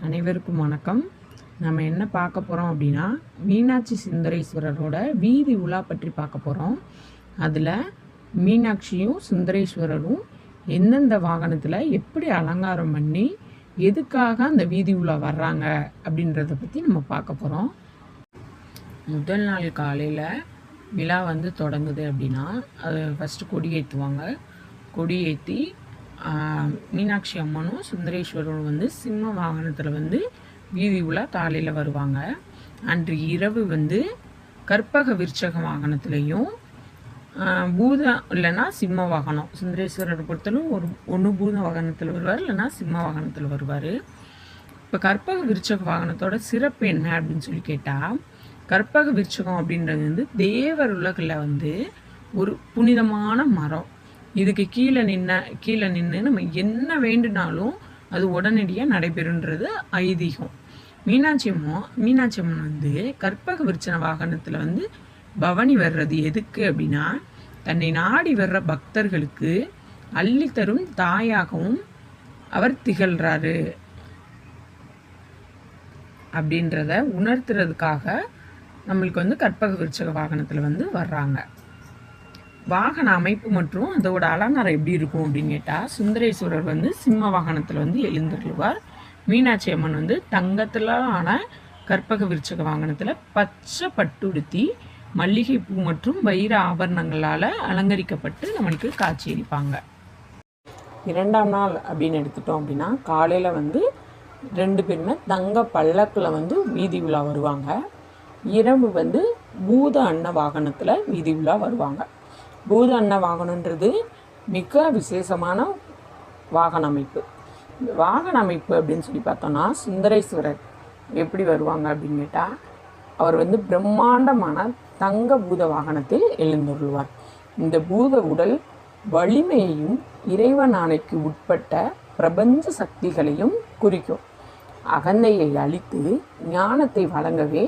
அனைவருக்கும் வணக்கம். நம்ம என்ன பார்க்க போகிறோம் அப்படின்னா, மீனாட்சி சுந்தரேஸ்வரரோட வீதி உலா பற்றி பார்க்க போகிறோம். அதில் மீனாட்சியும் சுந்தரேஸ்வரரும் எந்தெந்த வாகனத்தில் எப்படி அலங்காரம் பண்ணி எதுக்காக அந்த வீதி உலா வர்றாங்க அப்படின்றத பற்றி நம்ம பார்க்க போகிறோம். முதல் நாள் காலையில் விழா தொடங்குது அப்படின்னா, அது ஃபஸ்ட்டு கொடி ஏற்றுவாங்க. கொடி ஏற்றி மீனாட்சி அம்மனும் சுந்தரேஸ்வரரும் சிம்ம வாகனத்தில் வீதி உலா காலையில் வருவாங்க. அன்று இரவு கற்பக விருட்சக வாகனத்துலேயும் பூதம் இல்லைன்னா சிம்ம வாகனம், சுந்தரேஸ்வரரை பொறுத்தலும் ஒன்று பூத வாகனத்தில் வருவார், இல்லைன்னா சிம்ம வாகனத்தில் வருவார். இப்போ கற்பக விருட்சக வாகனத்தோட சிறப்பு என்ன அப்படின்னு சொல்லி கேட்டால், கற்பக விருட்சகம் அப்படின்றது தேவர் உலகில் ஒரு புனிதமான மரம். இதுக்கு கீழே நின்று நம்ம என்ன வேண்டுனாலும் அது உடனடியாக நடைபெறுன்றது ஐதீகம். மீனாட்சி அம்மன் கற்பக விருட்சண வாகனத்தில் பவனி வர்றது எதுக்கு அப்படின்னா, தன்னை நாடி வர்ற பக்தர்களுக்கு அள்ளி தரும் தாயாகவும் அவர் திகழ்கிறாரு அப்படின்றத உணர்த்துறதுக்காக நம்மளுக்கு கற்பக விருட்சக வாகனத்தில் வர்றாங்க. வாகன அமைப்பு மற்றும் அதோட அலங்காரம் எப்படி இருக்கும் அப்படின்னு கேட்டால், சுந்தரேஸ்வரர் சிம்ம வாகனத்தில் எழுந்துருவார். மீனாட்சி அம்மன் தங்கத்தில் ஆன கற்பக விருட்சக வாகனத்தில் பச்சை பட்டுடுத்தி மல்லிகை பூ மற்றும் வைர ஆபரணங்களால் அலங்கரிக்கப்பட்டு நம்மளுக்கு காட்சியளிப்பாங்க. இரண்டாம் நாள் அப்படின்னு எடுத்துட்டோம் அப்படின்னா, காலையில் ரெண்டு பேருமே தங்க பல்லக்கில் வீதி உலா வருவாங்க. இரவு பூத அன்ன வாகனத்தில் வீதி உலா வருவாங்க. பூத அன்ன வாகனன்றது மிக விசேஷமான வாகன அமைப்பு. வாகன அமைப்பு அப்படின்னு சொல்லி பார்த்தோன்னா, சுந்தரேஸ்வரர் எப்படி வருவாங்க அப்படின்னு கேட்டால், அவர் பிரம்மாண்டமான தங்க பூத வாகனத்தில் எழுந்துள்ளார். இந்த பூத உடல் வலிமையையும் இறைவன் ஆணைக்கு உட்பட்ட பிரபஞ்ச சக்திகளையும் குறிக்கும். அகந்தையை அழித்து ஞானத்தை வழங்கவே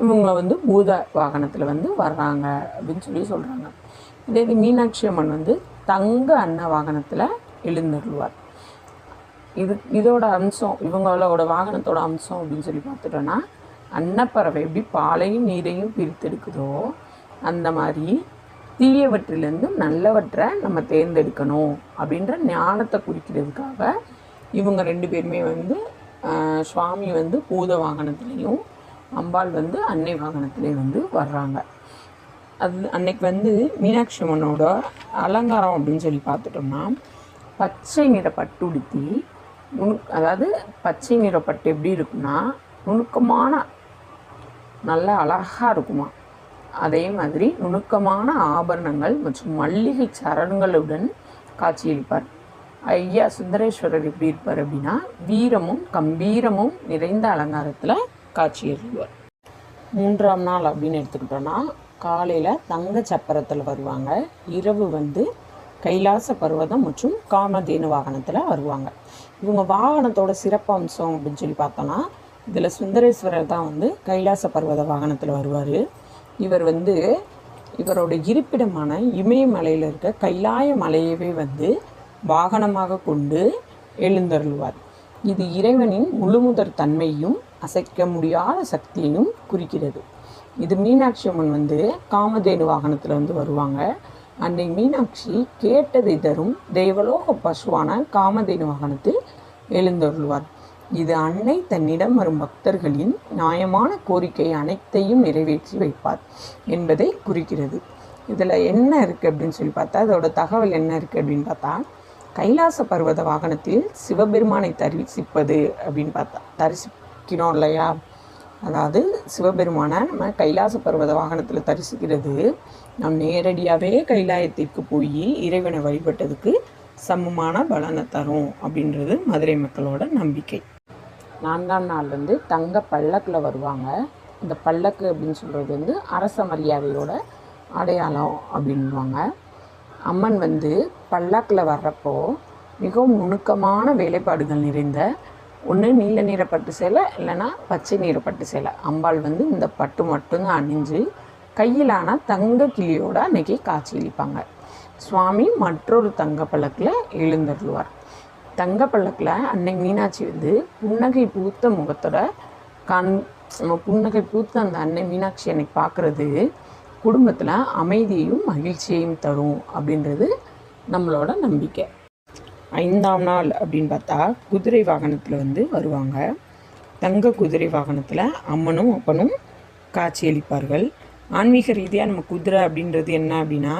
இவங்க பூத வாகனத்தில் வர்றாங்க அப்படின்னு சொல்லி சொல்கிறாங்க. இதே மீனாட்சி அம்மன் தங்க அன்ன வாகனத்தில் எழுந்தருள்வார். இதோட அம்சம், இவங்களோட வாகனத்தோட அம்சம் அப்படின்னு சொல்லி பார்த்துட்டோன்னா, அன்னப்பறவை எப்படி பாலையும் நீரையும் பிரித்தெடுக்குதோ அந்த மாதிரி தீயவற்றிலேருந்து நல்லவற்றை நம்ம தேர்ந்தெடுக்கணும் அப்படின்ற ஞானத்தை குறிக்கிறதுக்காக இவங்க ரெண்டு பேருமே சுவாமி பூத வாகனத்துலேயும் அம்பாள் அன்னை வாகனத்துலேயும் வர்றாங்க. அது அன்னைக்கு மீனாட்சி அம்மனோட அலங்காரம் அப்படின்னு சொல்லி பார்த்துட்டோம்னா, பச்சை நிற பட்டு உடுத்தி அதாவது பச்சை நிற பட்டு எப்படி இருக்குன்னா, நுணுக்கமான நல்ல அழகாக இருக்குமா. அதே மாதிரி நுணுக்கமான ஆபரணங்கள் மற்றும் மல்லிகை சரண்களுடன் காட்சியளிப்பார். ஐயா சுந்தரேஸ்வரர் எப்படி இருப்பார் அப்படின்னா, வீரமும் கம்பீரமும் நிறைந்த அலங்காரத்தில் காட்சியளிப்பார். மூன்றாம் நாள் அப்படின்னு எடுத்துக்கிட்டோன்னா, காலையில் தங்க சப்பரத்தில் வருவாங்க. இரவு கைலாச பர்வதம் மற்றும் காமதேனு வாகனத்தில் வருவாங்க. இவங்க வாகனத்தோட சிறப்பம்சம் அப்படின்னு சொல்லி பார்த்தோன்னா, இதில் சுந்தரேஸ்வரர் தான் கைலாச பர்வத வாகனத்தில் வருவார். இவர் இவரோட இருப்பிடமான இமயமலையில் இருக்க கைலாய மலையவே வாகனமாக கொண்டு எழுந்தருள்வார். இது இறைவனின் முழுமுதற் தன்மையும் அசைக்க முடியாத சக்தியையும் குறிக்கிறது. இது மீனாட்சி அம்மன் காமதேனு வாகனத்தில் வருவாங்க. அன்னை மீனாட்சி கேட்டதை தரும் தேவலோக பசுவான காமதேனு வாகனத்தில் எழுந்தருள்வார். இது அன்னை தன்னிடம் வரும் பக்தர்களின் நியாயமான கோரிக்கை அனைத்தையும் நிறைவேற்றி வைப்பார் என்பதை குறிக்கிறது. இதில் என்ன இருக்குது அப்படின்னு சொல்லி பார்த்தா, அதோட தகவல் என்ன இருக்குது அப்படின்னு பார்த்தா, கைலாச பர்வத வாகனத்தில் சிவபெருமானை தரிசிப்பது அப்படின்னு பார்த்தா, தரிசிக்கணும் இல்லையா, அதாவது சிவபெருமானை நம்ம கைலாச பர்வத வாகனத்தில் தரிசிக்கிறது நாம் நேரடியாகவே கைலாயத்திற்கு போய் இறைவனை வழிபட்டதுக்கு சமமான பலனை தரும் அப்படின்றது மதுரை மக்களோட நம்பிக்கை. நான்காம் நாள் தங்க பல்லக்கில் வருவாங்க. இந்த பல்லக்கு அப்படின்னு சொல்கிறது அரச மரியாதையோட அடையாளம் அப்படின்வாங்க. அம்மன் பல்லக்கில் வர்றப்போ மிகவும் நுணுக்கமான வேலைப்பாடுகள் நிறைந்த ஒன்று நீல நிற பட்டு சேலை, இல்லைன்னா பச்சை நிற பட்டு சேலை. அம்பாள் இந்த பட்டு மட்டும்தான் அணிஞ்சு கையிலான தங்க கிளியோட அன்னைக்கு காட்சியளிப்பாங்க. சுவாமி மற்றொரு தங்க பல்லக்கில் எழுந்தருள்வார். தங்க பல்லக்கில் அன்னை மீனாட்சி வந்து புன்னகை பூத்த முகத்தோட புன்னகை பூத்த அந்த அன்னை மீனாட்சி அன்னைக்கு பார்க்குறது குடும்பத்தில் அமைதியையும் மகிழ்ச்சியையும் தரும் அப்படின்றது நம்மளோட நம்பிக்கை. 5ஆம் நாள் அப்படின்னு பார்த்தா குதிரை வாகனத்தில் வந்து வருவாங்க. தங்க குதிரை வாகனத்தில் அம்மனும் அப்பனும் காட்சியளிப்பார்கள். ஆன்மீக ரீதியாக நம்ம குதிரை அப்படின்றது என்ன அப்படின்னா,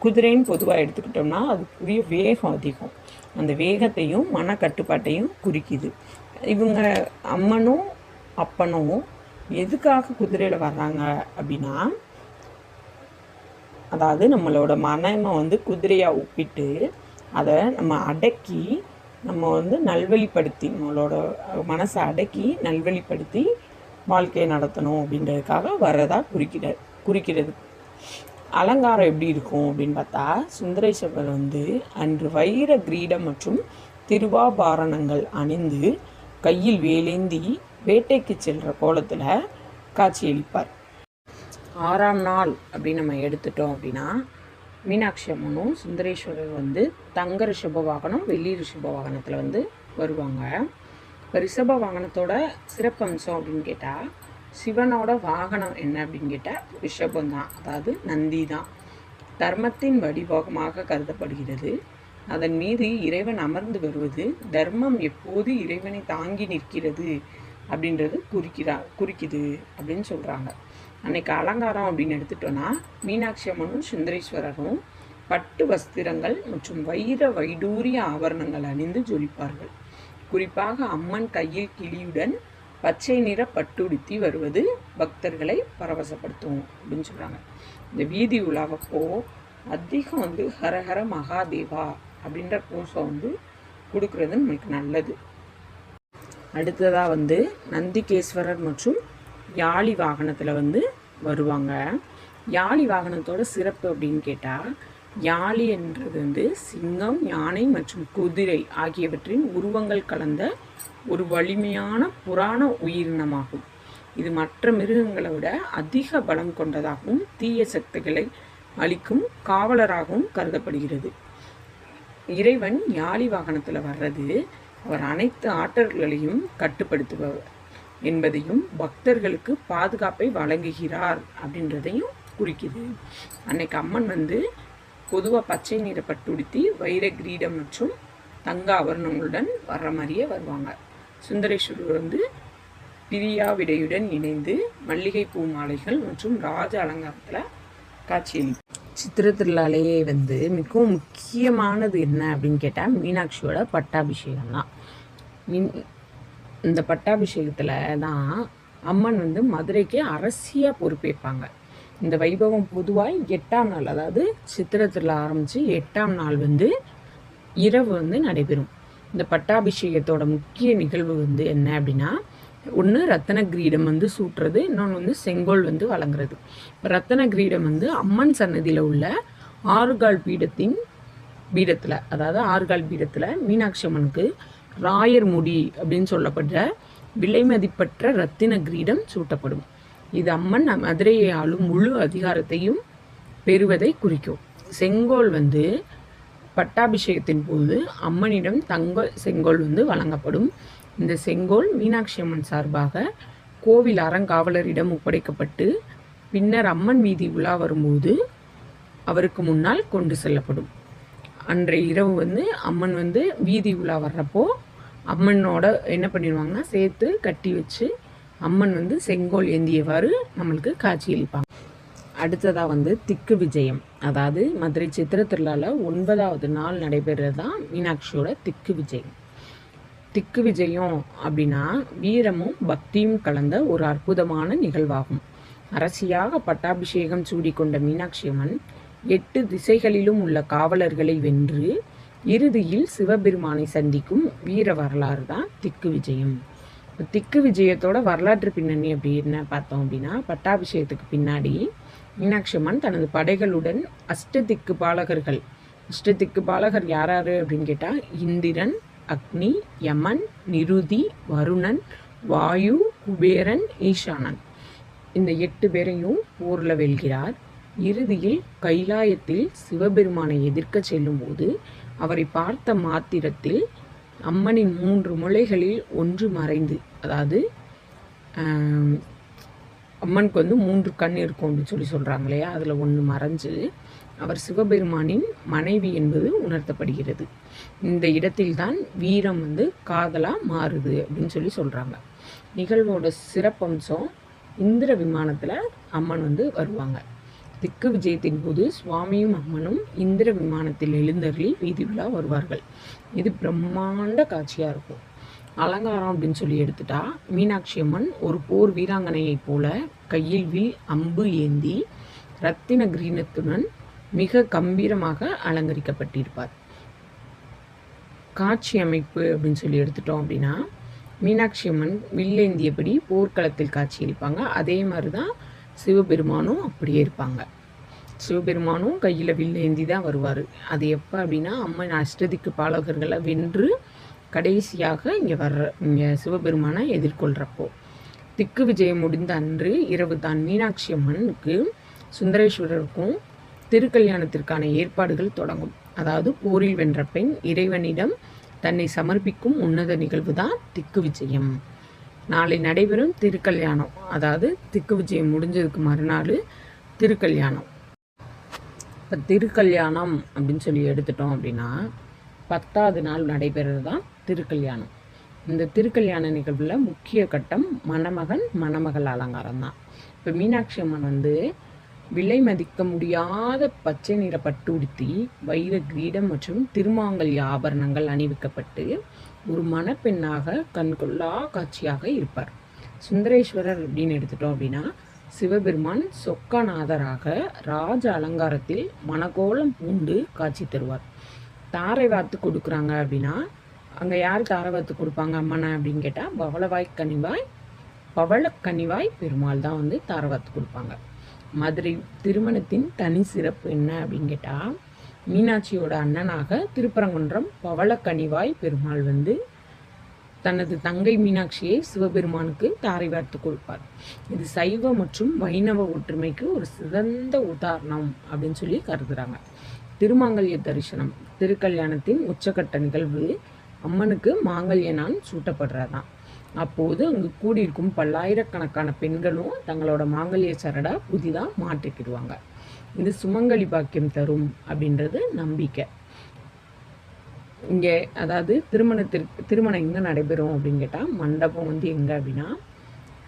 குதிரைன்னு பொதுவாக எடுத்துக்கிட்டோம்னா அதுக்குரிய வேகம் அதிகம். அந்த வேகத்தையும் மனக்கட்டுப்பாட்டையும் குறிக்குது. இவங்க அம்மனும் அப்பனும் எதுக்காக குதிரையில் வர்றாங்க அப்படின்னா, அதாவது நம்மளோட மனமை வந்து குதிரையாக ஒப்பிட்டு அதை நம்ம அடக்கி நம்ம வந்து நல்வழிப்படுத்தி நம்மளோட மனசை அடக்கி நல்வழிப்படுத்தி வாழ்க்கையை நடத்தணும் அப்படின்றதுக்காக வர்றதா குறிக்கிறது. அலங்காரம் எப்படி இருக்கும் அப்படின்னு பார்த்தா, சுந்தரேஸ்வரர் வந்து அன்று வைர கிரீடம் மற்றும் திருவாபாரணங்கள் அணிந்து கையில் வேலேந்தி வேட்டைக்கு செல்கிற கோலத்தில் காட்சியளிப்பார். 6ஆம் நாள் அப்படின்னு நம்ம எடுத்துட்டோம் அப்படின்னா, மீனாட்சி அம்மனும் சுந்தரேஸ்வரர் வந்து தங்க ரிஷப வாகனம் வெள்ளி ரிஷப வாகனத்தில் வந்து வருவாங்க. இப்போ ரிஷப வாகனத்தோட சிறப்பம்சம் அப்படின்னு கேட்டால், சிவனோட வாகனம் என்ன அப்படின்னு கேட்டால் ரிஷபம் தான், அதாவது நந்தி தான். தர்மத்தின் வடிவமாக கருதப்படுகிறது. அதன் மீது இறைவன் அமர்ந்து வருவது தர்மம் எப்போது இறைவனை தாங்கி நிற்கிறது அப்படின்றது குறிக்குது அப்படின்னு சொல்கிறாங்க. அன்னைக்கு அலங்காரம் அப்படின்னு எடுத்துட்டோன்னா, மீனாட்சி அம்மனும் சுந்தரேஸ்வரரும் பட்டு வஸ்திரங்கள் மற்றும் வைர வைடூரிய ஆபரணங்கள் அணிந்து ஜொலிப்பார்கள். குறிப்பாக அம்மன் கையில் கிளியுடன் பச்சை நிற பட்டுடுத்தி வருவது பக்தர்களை பரவசப்படுத்தும் அப்படின்னு சொல்கிறாங்க. இந்த வீதி உலாவப்போ அதிகம் வந்து ஹரஹர மகாதேவா அப்படின்ற கோஷம் வந்து கொடுக்கறது நம்மளுக்கு நல்லது. அடுத்ததாக வந்து நந்திகேஸ்வரர் மற்றும் யாழி வாகனத்தில் வந்து வருவாங்க. யாழி வாகனத்தோட சிறப்பு அப்படின்னு கேட்டால், யாழி என்றது வந்து சிங்கம், யானை மற்றும் குதிரை ஆகியவற்றின் உருவங்கள் கலந்த ஒரு வலிமையான புராண உயிரினமாகும். இது மற்ற மிருகங்களை விட அதிக பலம் கொண்டதாகவும் தீய சக்திகளை அளிக்கும் காவலராகவும் கருதப்படுகிறது. இறைவன் யாழி வாகனத்தில் வர்றது அவர் அனைத்து ஆற்றல்களையும் கட்டுப்படுத்துபவர் என்பதையும் பக்தர்களுக்கு பாதுகாப்பை வழங்குகிறார் அப்படின்றதையும் குறிக்குது. அன்னைக்கு அம்மன் வந்து பொதுவாக பச்சை நிற பட்டுடுத்தி வைர கிரீடம் மற்றும் தங்க ஆபரணங்களுடன் வர்ற மாதிரியே வருவாங்க. சுந்தரேஸ்வரர் வந்து பிரியாவிடையுடன் இணைந்து மல்லிகை பூ மாலைகள் மற்றும் ராஜ அலங்காரத்தில் காட்சியளிப்பார். சித்திரை திருநாளையே வந்து மிகவும் முக்கியமானது என்ன அப்படின்னு கேட்டால், மீனாட்சியோட பட்டாபிஷேகம் தான். இந்த பட்டாபிஷேகத்தில் தான் அம்மன் வந்து மதுரைக்கு அரசியாக பொறுப்பேற்பாங்க. இந்த வைபவம் பொதுவாக 8ஆம் நாள், அதாவது சித்திரை திருவிழா ஆரம்பித்து 8ஆம் நாள் வந்து இரவு வந்து நடைபெறும். இந்த பட்டாபிஷேகத்தோட முக்கிய நிகழ்வு வந்து என்ன அப்படின்னா, ஒன்று ரத்தன கிரீடம் வந்து சூட்டுறது, இன்னொன்று வந்து செங்கோல் வந்து வழங்குறது. இப்போ ரத்தன கிரீடம் வந்து அம்மன் சன்னதியில் உள்ள ஆறுகால் பீடத்தில், அதாவது ஆறுகால் பீடத்தில் மீனாட்சி அம்மனுக்கு ராயர் முடி அப்படின்னு சொல்லப்படுற விலை மதிப்பற்ற ரத்தின கிரீடம் சூட்டப்படும். இது அம்மன் மதுரையை ஆளும் முழு அதிகாரத்தையும் பெறுவதை குறிக்கும். செங்கோல் வந்து பட்டாபிஷேகத்தின் போது அம்மனிடம் தங்க செங்கோல் வந்து வழங்கப்படும். இந்த செங்கோல் மீனாட்சி அம்மன் சார்பாக கோவில் அறங்காவலரிடம் ஒப்படைக்கப்பட்டு பின்னர் அம்மன் வீதி உலா வரும்போது அவருக்கு முன்னால் கொண்டு செல்லப்படும். அன்றைய இரவு வந்து அம்மன் வந்து வீதி உலா வர்றப்போ அம்மனோட என்ன பண்ணிடுவாங்கன்னா சேர்த்து கட்டி வச்சு அம்மன் வந்து செங்கோல் ஏந்தியவாறு நம்மளுக்கு காட்சியளிப்பாங்க. அடுத்ததாக வந்து திக்கு விஜயம், அதாவது மதுரை சித்திரை திருவிழாவில் 9ஆவது நாள் நடைபெறுறது தான் மீனாட்சியோட திக்கு விஜயம். திக்கு விஜயம் அப்படின்னா வீரமும் பக்தியும் கலந்த ஒரு அற்புதமான நிகழ்வாகும். அரசியாக பட்டாபிஷேகம் சூடிக்கொண்ட மீனாட்சி அம்மன் 8 திசைகளிலும் உள்ள காவலர்களை வென்று இறுதியில் சிவபெருமானை சந்திக்கும் வீர வரலாறு தான் திக்கு விஜயம். திக்கு விஜயத்தோட வரலாற்று பின்னணி அப்படின்னு பார்த்தோம் அப்படின்னா, பட்டாபிஷேகத்துக்கு பின்னாடி மீனாட்சி அம்மன் தனது படைகளுடன் அஷ்டதிக்கு பாலகர் யார் அப்படின்னு கேட்டால், இந்திரன், அக்னி, யமன், நிருதி, வருணன், வாயு, குபேரன், ஈசானன், இந்த 8 பேரையும் போரில் வெல்கிறார். இறுதியில் கைலாயத்தில் சிவபெருமானை எதிர்க்க செல்லும் போது அவரை பார்த்த மாத்திரத்தில் அம்மனின் 3 முலைகளில் ஒன்று மறைந்து, அதாவது அம்மனுக்கு வந்து 3 கண் இருக்கும் அப்படின்னு சொல்லி சொல்கிறாங்க இல்லையா, அதில் ஒன்று மறைஞ்சு அவர் சிவபெருமானின் மனைவி என்பது உணர்த்தப்படுகிறது. இந்த இடத்தில்தான் வீரம் வந்து காதலாக மாறுது அப்படின்னு சொல்லி சொல்கிறாங்க. நிகழ்வோட சிறப்பம்சம் இந்திர விமானத்தில் அம்மன் வந்து வருவாங்க. திக்கு விஜயத்தின் போது சுவாமியும் அம்மனும் இந்திர விமானத்தில் எழுந்தருளி வீதி உலா வருவார்கள். இது பிரம்மாண்ட காட்சியாக இருக்கும். அலங்காரம் அப்படின்னு சொல்லி எடுத்துட்டா, மீனாட்சி அம்மன் ஒரு போர் வீராங்கனையைப் போல கையில் வில் அம்பு ஏந்தி ரத்தின கிரீனத்துடன் மிக கம்பீரமாக அலங்கரிக்கப்பட்டிருப்பார். காட்சி அமைப்பு அப்படின்னு சொல்லி எடுத்துட்டோம் அப்படின்னா, மீனாட்சி அம்மன் வில்லேந்தியபடி போர்க்களத்தில் காட்சியளிப்பாங்க. அதே மாதிரி தான் சிவபெருமானும் அப்படியே இருப்பாங்க. சிவபெருமானும் கையில் வில்லேந்தி தான் வருவார். அது எப்போ அப்படின்னா, அம்மன் அஷ்டதிக்கு பாலகர்களை வென்று கடைசியாக இங்கே சிவபெருமானை எதிர்கொள்கிறப்போ. திக்கு விஜயம் முடிந்த அன்று இரவு தான் மீனாட்சி அம்மனுக்கு சுந்தரேஸ்வரருக்கும் திருக்கல்யாணத்திற்கான ஏற்பாடுகள் தொடங்கும். அதாவது போரில் வென்ற பெண் இறைவனிடம் தன்னை சமர்ப்பிக்கும் உன்னத நிகழ்வு தான் திக்கு விஜயம். நாளை நடைபெறும் திருக்கல்யாணம், அதாவது திக்கு விஜயம் முடிஞ்சதுக்கு மறுநாள் திருக்கல்யாணம். இப்போ திருக்கல்யாணம் அப்படின்னு சொல்லி எடுத்துட்டோம் அப்படின்னா 10வது நாள் நடைபெறது தான் திருக்கல்யாணம். இந்த திருக்கல்யாண நிகழ்வில் முக்கிய கட்டம் மணமகன் மணமகள் அலங்காரம் தான். இப்போ மீனாட்சி அம்மன் வந்து விலை மதிக்க முடியாத பச்சை நிற பட்டு உடுத்தி வைர கிரீடம் மற்றும் திருமாங்கல்ய ஆபரணங்கள் அணிவிக்கப்பட்டு ஒரு மணப்பெண்ணாக கண்கொள்ளா காட்சியாக இருப்பார். சுந்தரேஸ்வரர் அப்படின்னு எடுத்துட்டோம் அப்படின்னா சிவபெருமான் சொக்கநாதராக ராஜ அலங்காரத்தில் மணக்கோலம் பூண்டு காட்சி தருவார். தாரை வாத்து கொடுக்குறாங்க அப்படின்னா அங்கே யார் தாரை வாத்து கொடுப்பாங்க அம்மனை அப்படின்னு கேட்டால் பவளக்கனிவாய் பெருமாள் தான் வந்து தாரை வாத்து கொடுப்பாங்க. மதுரை திருமணத்தின் தனி சிறப்பு என்ன அப்படின்னு கேட்டால், மீனாட்சியோட அண்ணனாக திருப்பரங்குன்றம் பவளக்கனிவாய் பெருமாள் வந்து தனது தங்கை மீனாட்சியை சிவபெருமானுக்கு தாரை வார்த்து கொடுப்பார். இது சைவ மற்றும் வைணவ ஒற்றுமைக்கு ஒரு சிறந்த உதாரணம் அப்படின்னு சொல்லி கருதுறாங்க. திருமாங்கல்ய தரிசனம் திருக்கல்யாணத்தின் உச்சக்கட்ட நிகழ்வு. அம்மனுக்கு மாங்கல்ய நான் சூட்டப்படுறதான். அப்போது அங்கு கூடியிருக்கும் பல்லாயிரக்கணக்கான பெண்களும் தங்களோட மாங்கல்ய சரடா புதிதாக மாற்றிக்கிடுவாங்க. இது சுமங்கலி பாக்கியம் தரும் அப்படின்றது நம்பிக்கை. இங்கே அதாவது திருமணம் எங்கே நடைபெறும் அப்படின்னு கேட்டால், மண்டபம் வந்து எங்கே அப்படின்னா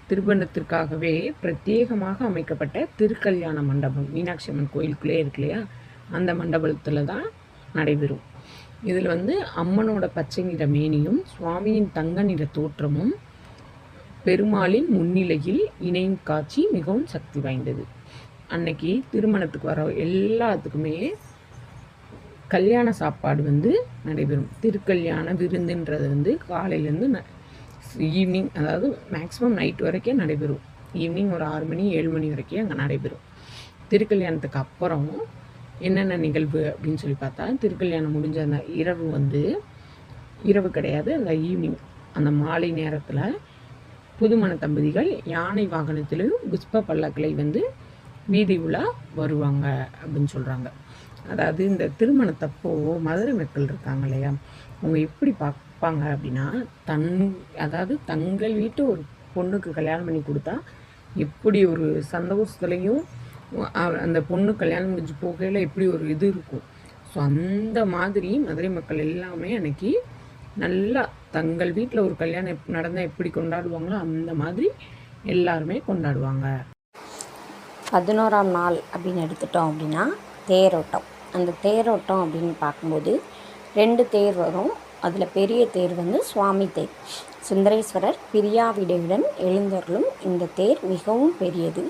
திருமணத்திற்காகவே பிரத்யேகமாக அமைக்கப்பட்ட திருக்கல்யாண மண்டபம் மீனாட்சி அம்மன் கோயிலுக்குள்ளே இருக்கு இல்லையா, அந்த மண்டபத்தில் தான் நடைபெறும். இதில் வந்து அம்மனோட பச்சை நிற மேனியும் சுவாமியின் தங்க நிற தோற்றமும் பெருமாளின் முன்னிலையில் இணையும் காட்சி மிகவும் சக்தி வாய்ந்தது. அன்னைக்கு திருமணத்துக்கு வர எல்லாத்துக்குமே கல்யாண சாப்பாடு வந்து நடைபெறும். திருக்கல்யாண விருந்துன்றது வந்து காலையிலேருந்து ஈவினிங், அதாவது மேக்ஸிமம் நைட் வரைக்கும் நடைபெறும். ஈவினிங் ஒரு 6 மணி 7 மணி வரைக்கும் அங்கே நடைபெறும். திருக்கல்யாணத்துக்கு அப்புறம் என்னென்ன நிகழ்வு அப்படின்னு சொல்லி பார்த்தா, திருக்கல்யாணம் முடிஞ்ச அந்த இரவு கிடையாது, அந்த ஈவினிங் அந்த மாலை நேரத்தில் புதுமண தம்பதிகள் யானை வாகனத்திலும் புஷ்ப பல்லக்களை வந்து வீதி உலா வருவாங்க அப்படின்னு சொல்கிறாங்க. அதாவது இந்த திருமணத்தப்போ மதுரை மக்கள் இருக்காங்க இல்லையா, அவங்க எப்படி பார்ப்பாங்க அப்படின்னா, அதாவது தங்கள் வீட்டு ஒரு பொண்ணுக்கு கல்யாணம் பண்ணி கொடுத்தா எப்படி ஒரு சந்தோஷத்துலையும் அந்த பொண்ணு கல்யாணம் முடிஞ்சு போகையில் எப்படி ஒரு இது இருக்கும். ஸோ அந்த மாதிரி மதுரை மக்கள் எல்லாமே அன்னைக்கு நல்லா தங்கள் வீட்டில் ஒரு கல்யாணம் நடந்தால் எப்படி கொண்டாடுவாங்களோ அந்த மாதிரி எல்லாருமே கொண்டாடுவாங்க. 11ஆம் நாள் அப்படின்னு எடுத்துட்டோம் அப்படின்னா தேரோட்டம். அந்த தேரோட்டம் அப்படின்னு பார்க்கும்போது 2 தேர் வரும். அதில் பெரிய தேர் வந்து சுவாமி தேர். சுந்தரேஸ்வரர் பிரியாவிடையுடன் எழுந்தருளும் இந்த தேர் மிகவும் பெரியது,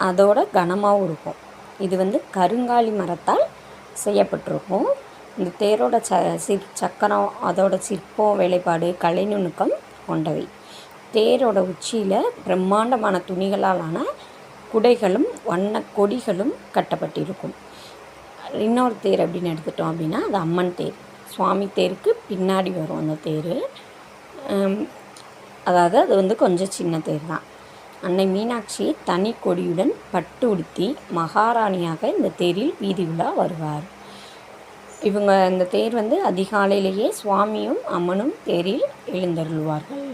அதோட கனமாகவும் இருக்கும். இது வந்து கருங்காலி மரத்தால் செய்யப்பட்டிருக்கும். இந்த தேரோட சக்கரம், அதோட சிற்பம், வேலைப்பாடு, கலை நுணுக்கம் கொண்டவை. தேரோட உச்சியில் பிரம்மாண்டமான துணிகளாலான குடைகளும் வண்ண கொடிகளும் கட்டப்பட்டிருக்கும். இன்னொரு தேர் அப்படின்னு எடுத்துட்டோம் அப்படின்னா அது அம்மன் தேர். சுவாமி தேருக்கு பின்னாடி வரும் அந்த தேர். அதாவது அது வந்து கொஞ்சம் சின்ன தேர் தான். அன்னை மீனாட்சி தனி கொடியுடன் பட்டு உடுத்தி மகாராணியாக இந்த தேரில் வீதி உலா வருவார். இவங்க இந்த தேர் வந்து அதிகாலையிலேயே சுவாமியும் அம்மனும் தேரில் எழுந்தருள்வார்கள்.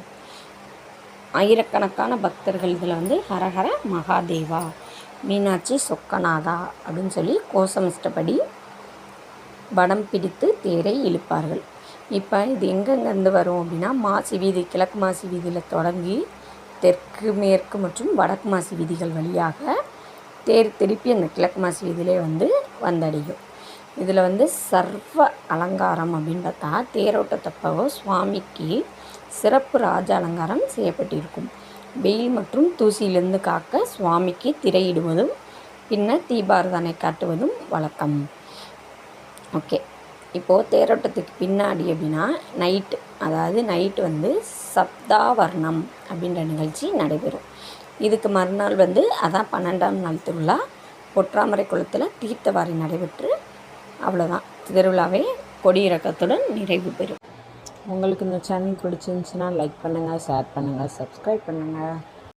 ஆயிரக்கணக்கான பக்தர்கள் இதில் வந்து ஹரஹர மகாதேவா, மீனாட்சி சொக்கநாதா அப்படின்னு சொல்லி கோஷமிஷ்டப்படி வடம் பிடித்து தேரை இழுப்பார்கள். இப்போ இது எங்கெங்கேருந்து வரும் அப்படின்னா, மாசி வீதி, கிழக்கு மாசி வீதியில் தொடங்கி தெற்கு மேற்கு மற்றும் வடக்கு மாசி வீதிகள் வழியாக தேர் திருப்பி அந்த கிழக்கு மாசி வீதியிலே வந்து வந்தடையும். இதில் வந்து சர்வ அலங்காரம் அப்படின்னு பார்த்தா, தேரோட்டத்தப்போ சுவாமிக்கு சிறப்பு ராஜ அலங்காரம் செய்யப்பட்டிருக்கும். வெயில் மற்றும் தூசியிலிருந்து காக்க சுவாமிக்கு திரையிடுவதும் பின்னர் தீபாரதனை காட்டுவதும் வழக்கம். ஓகே, இப்போது தேரோட்டத்துக்கு பின்னாடி அப்படின்னா நைட்டு வந்து சப்தாவர்ணம் அப்படின்ற நிகழ்ச்சி நடைபெறும். இதுக்கு மறுநாள் வந்து அதான் 12ஆம் நாள் திருவிழா பொற்றாமரை குளத்தில் தீர்த்தவாரி நடைபெற்று அவ்வளோதான், திருவிழாவே கொடியிறக்கத்துடன் நிறைவு பெறும். உங்களுக்கு இந்த சேனல் பிடிச்சிருந்துச்சுன்னா லைக் பண்ணுங்கள், ஷேர் பண்ணுங்கள், சப்ஸ்கிரைப் பண்ணுங்கள்.